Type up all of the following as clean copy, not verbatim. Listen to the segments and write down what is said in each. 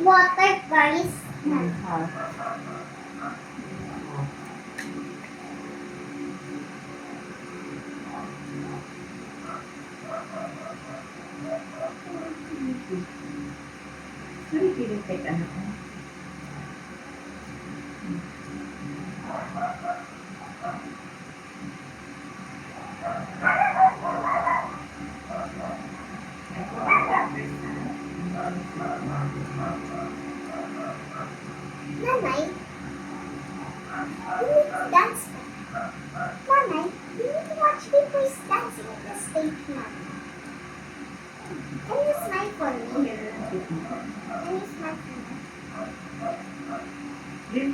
water, guys. Sorry, pinitek ano ko. Nanay, you need to dance. Nanay, you need to watch people dancing at the stage now. Can you smile for me? Can you smile for me?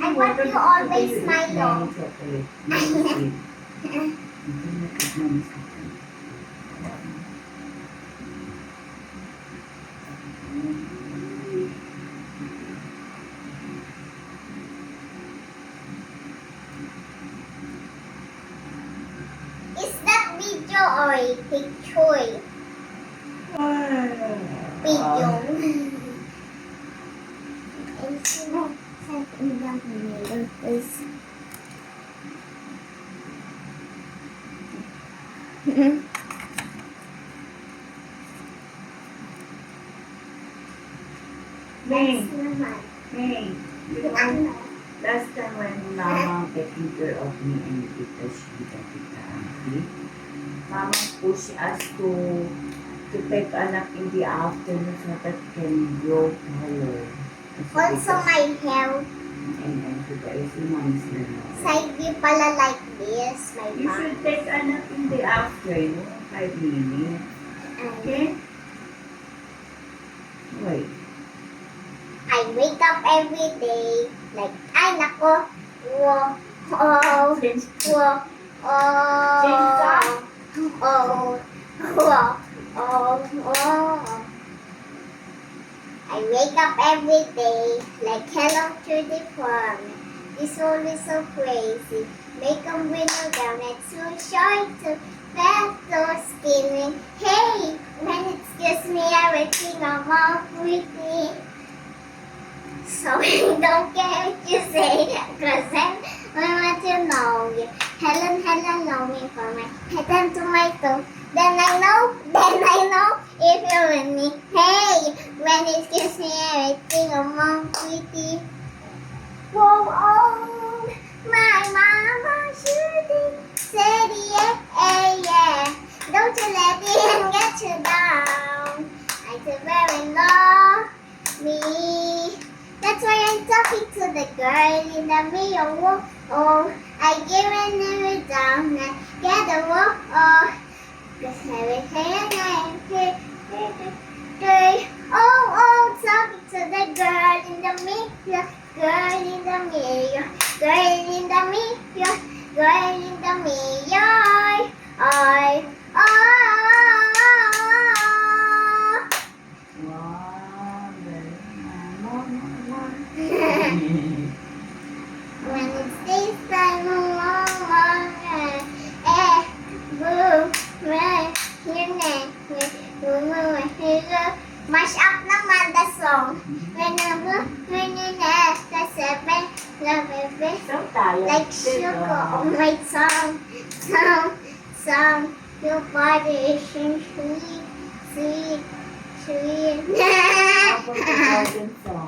I want you always smile, Is that video or a picture? Video. And she sent me down the middle, please. Hey, That's naman. hey, you know, last time when Mama taking care of me and Tita Shida, Tita Auntie, Mama pushed us to take a nap in the afternoon so that can grow taller. Also my hair. And Tita is reminds me. Side view pala like this, my You mom. should take a nap in the afternoon, 5 minutes. Okay? Wait. I wake up every day like, ay nako, whoa, oh, whoa, oh, whoa, oh. I wake up every day like hello to the farm. This world is so crazy. Make them window down and too short to fat or skinny. Hey, when it gives me everything I'm all pretty. So I don't care what you say, cause I want to know you. Helen, know me for my head and tomato. Then I know if you're with me. Hey, when it gives me everything, I'm all pretty. Whoa, oh, my mama shooting, said yeah. Don't you let it get you down. I said very low, me. That's why I'm talking to the girl in the mirror. Oh, I give it never down and get a walk. Oh, cause everything oh, talking to the girl in the mirror. Girl in the mirror. Girl in the mirror. Girl in the mirror. Wow, When it's daytime, mash up naman the song. When you the seven, so tired. like sugar on my tongue. Your body is sweet. How about the garden song?